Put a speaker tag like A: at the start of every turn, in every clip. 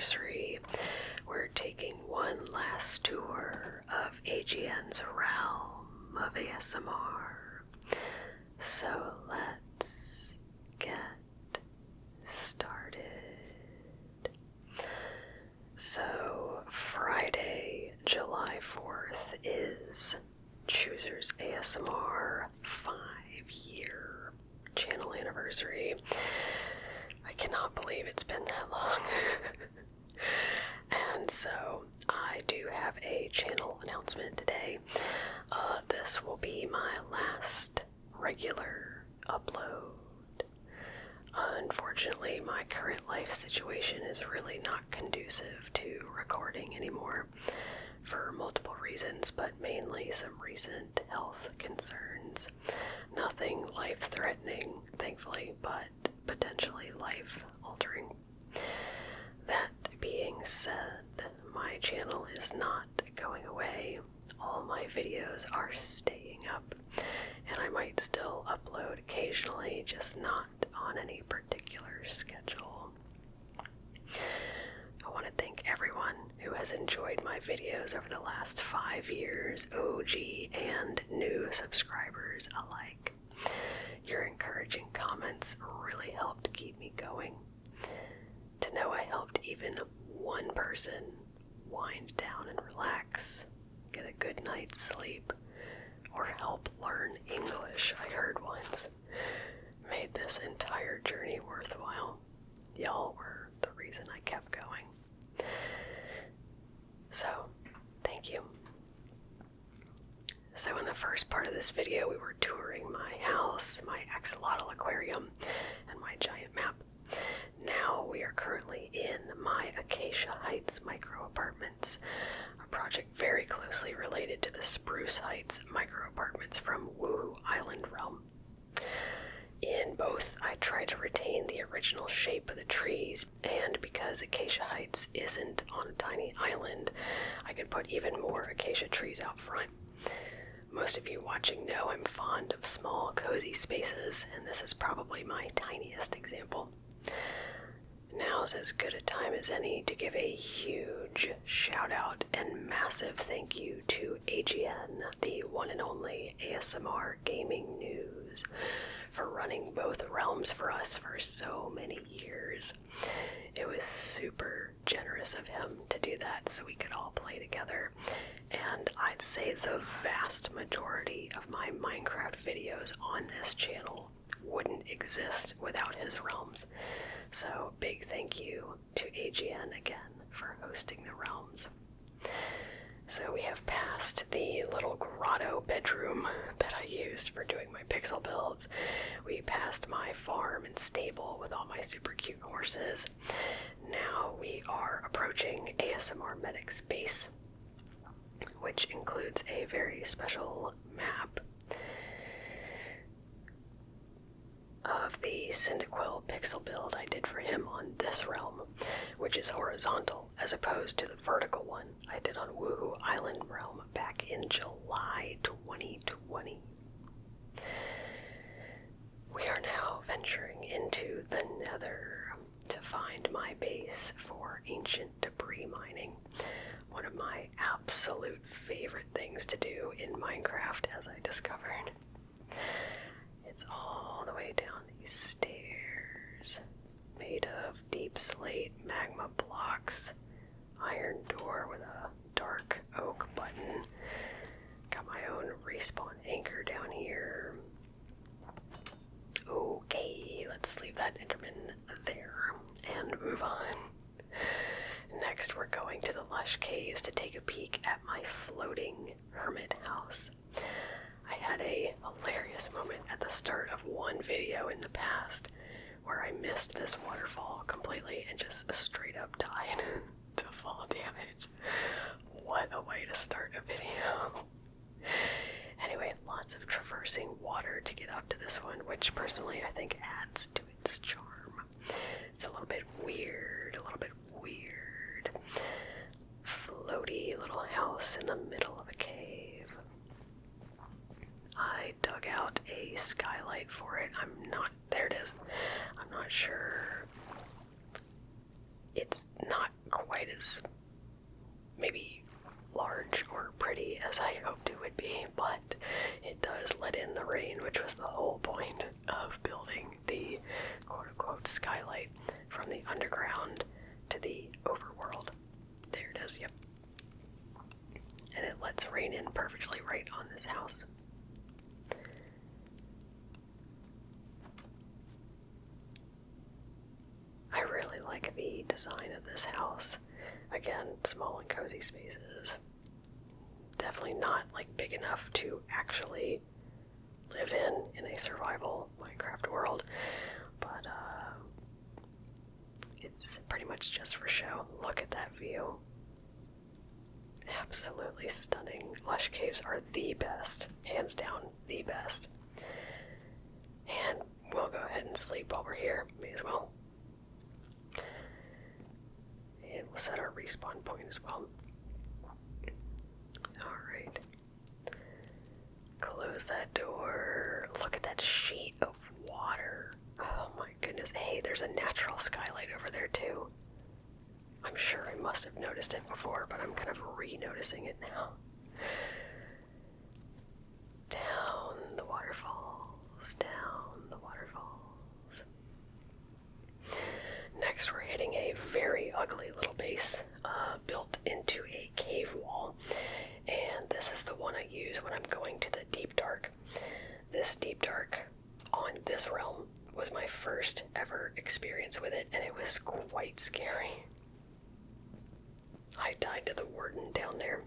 A: anniversary, we're taking one last tour of AGN's realm of ASMR. So let's get started. So Friday, July 4th is Choozer's ASMR 5-year channel anniversary. I cannot believe it's been that long. And so I do have a channel announcement today. This will be my last regular upload. Unfortunately, my current life situation is really not conducive to recording anymore for multiple reasons, but mainly some recent health concerns. Nothing life-threatening, thankfully, but potentially life-altering. That being said, my channel is not going away. All my videos are staying up, and I might still upload occasionally, just not on any particular schedule. I want to thank everyone who has enjoyed my videos over the last 5 years, OG and new subscribers alike. Your encouraging comments really helped keep me going. To know I helped even one person wind down and relax, get a good night's sleep, or help learn English, I heard once, made this entire journey worthwhile. Y'all were the reason I kept going. So, thank you. So in the first part of this video, we were touring my house, my axolotl aquarium, and my giant map. Now we are currently in my Acacia Heights micro apartments, a project very closely related to the Spruce Heights micro apartments from Woohoo Island Realm. In both, I try to retain the original shape of the trees, and because Acacia Heights isn't on a tiny island, I could put even more acacia trees out front. Most of you watching know I'm fond of small, cozy spaces, and this is probably my tiniest example. Now's as good a time as any to give a huge shout out and massive thank you to AGN, the one and only ASMR Gaming News, for running both realms for us for so many years. It was super generous of him to do that so we could all play together, and I'd say the vast majority of my Minecraft videos on this channel wouldn't exist without his realms. So big thank you to AGN again for hosting the realms. So we have passed the little grotto bedroom that I used for doing my pixel builds. We passed my farm and stable with all my super cute horses. Now we are approaching ASMR Medic's base, which includes a very special map of the Cyndaquil pixel build I did for him on this realm, which is horizontal as opposed to the vertical one I did on Woohoo Island realm back in July 2020. We are now venturing into the Nether to find my base for ancient debris mining, one of my absolute favorite things to do in Minecraft, as I discovered. It's all the way down these stairs, made of deep slate magma blocks, iron door with a dark oak button. Got my own respawn anchor down here. Okay, let's leave that Enderman there and move on. Next, we're going to the lush caves to take a peek at my floating hermit house. I had a hilarious moment at the start of one video in the past where I missed this waterfall completely and just straight up died to fall damage. What a way to start a video. Anyway, lots of traversing water to get up to this one, which personally I think adds to its charm. It's a little bit weird, floaty little house in the middle of a cave. I dug out a skylight for it. there it is. I'm not sure. It's not as maybe large or pretty as I hoped it would be, but it does let in the rain, which was the whole point of building the quote-unquote skylight from the underground to the overworld. There it is, yep. And it lets rain in perfectly right on this house. I really like the design of this house. Again, small and cozy spaces. Definitely not like big enough to actually live in a survival Minecraft world, but it's pretty much just for show. Look at that view. Absolutely stunning. Lush caves are the best, hands down, the best. And we'll go ahead and sleep while we're here, may as well. And we'll set our respawn point as well. Alright. Close that door. Look at that sheet of water. Oh my goodness. Hey, there's a natural skylight over there too. I'm sure I must have noticed it before, but I'm kind of re-noticing it now. Down the waterfalls, down the waterfalls. Next, we're hitting a very ugly little base built into a cave wall, and this is the one I use when I'm going to the Deep Dark. This Deep Dark on this realm was my first ever experience with it, and it was quite scary. I died to the warden down there.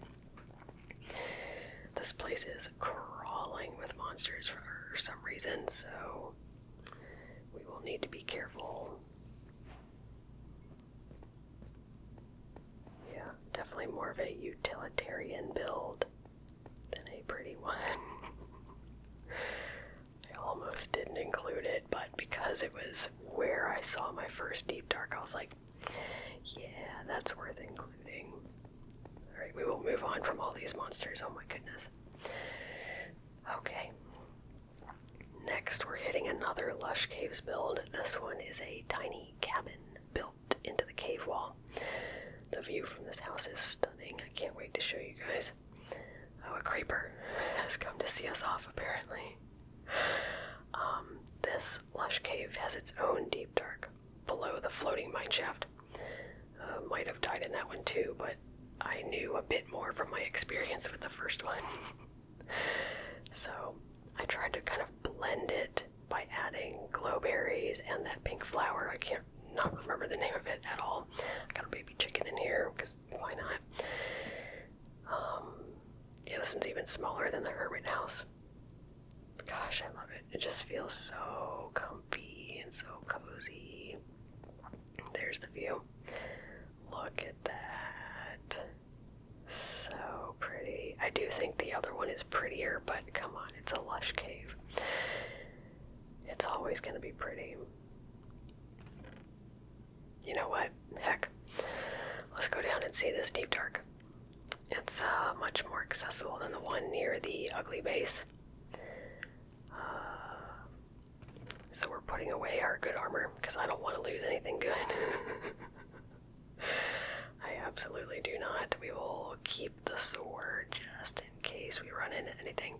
A: This place is crawling with monsters for some reason, so we will need to be careful. Yeah, definitely more of a utilitarian build than a pretty one. I almost didn't include it, but because it was where I saw my first Deep Dark, I was like, yeah, that's worth including. Alright, we will move on from all these monsters. Oh my goodness. Okay. Next, we're hitting another Lush Caves build. This one is a tiny cabin built into the cave wall. The view from this house is stunning. I can't wait to show you guys. Oh, a creeper has come to see us off, apparently. This Lush Cave has its own Deep Dark below the floating mineshaft. Might have died in that one too, but I knew a bit more from my experience with the first one. So I tried to kind of blend it by adding glowberries and that pink flower. I can't not remember the name of it at all. I got a baby chicken in here, because why not? Yeah, this one's even smaller than the hermit house. Gosh, I love it. It just feels so comfy and so cozy. There's the view. Look at that. So pretty. I do think the other one is prettier, but come on, it's a lush cave. It's always going to be pretty. You know what? Heck. Let's go down and see this Deep Dark. It's much more accessible than the one near the ugly base. So we're putting away our good armor, because I don't want to lose anything good. I absolutely do not. We will keep the sword just in case we run into anything.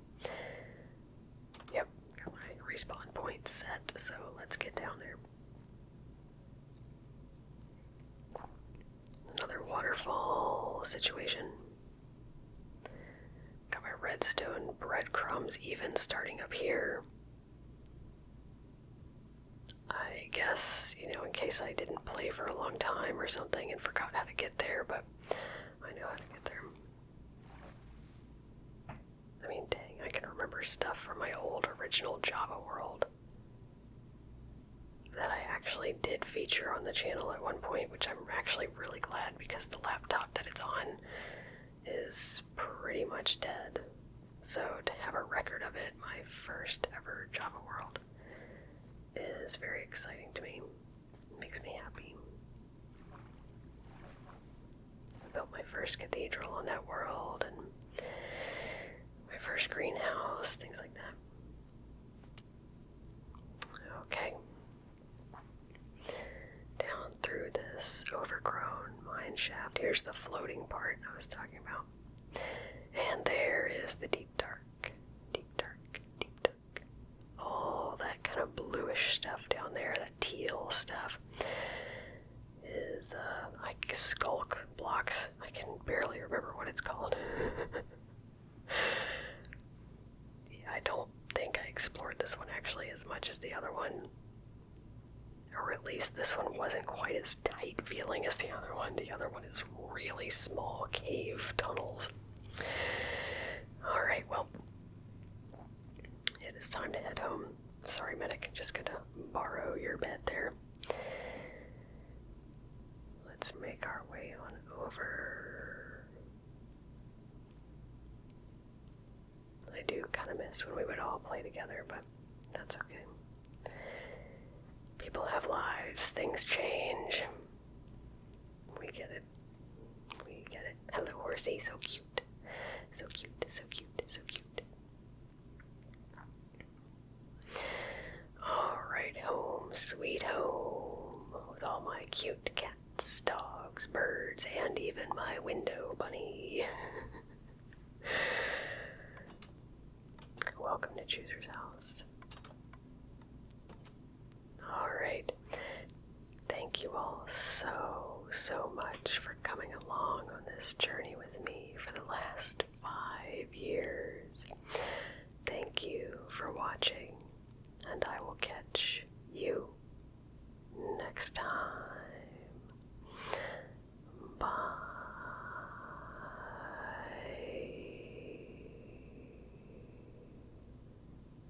A: Yep, got my respawn point set, so let's get down there. Another waterfall situation. Got my redstone breadcrumbs even starting up here. I guess, you know, in case I didn't play for a long time or something and forgot how to get there, but I know how to get there. I mean, dang, I can remember stuff from my old original Java world that I actually did feature on the channel at one point, which I'm actually really glad, because the laptop that it's on is pretty much dead. So to have a record of it, my first ever Java world, is very exciting to me. It makes me happy. I built my first cathedral on that world, and my first greenhouse, things like that. Okay. Down through this overgrown mine shaft. Here's the floating part I was talking about. And there is the deep dark. Deep dark, deep dark. All that kind of bluish stuff down there, that teal stuff, is like skulk blocks. I can barely remember what it's called. Yeah, I don't think I explored this one actually as much as the other one. Or at least this one wasn't quite as tight feeling as the other one. The other one is really small cave tunnels. Alright, well, it is time to head home. Sorry, medic, I'm just gonna borrow your bed there. Let's make our way on over. I do kind of miss when we would all play together, but that's okay. People have lives, things change. We get it. We get it. Hello, horsey, so cute. So cute, so cute, so cute. Alright, home, sweet home, with all my cute cats, dogs, birds, and even my window bunny. Welcome to Chooser's house. Alright, thank you all so much for coming along on this journey with me for the last 5 years. Thank you for watching, and I will catch you next time.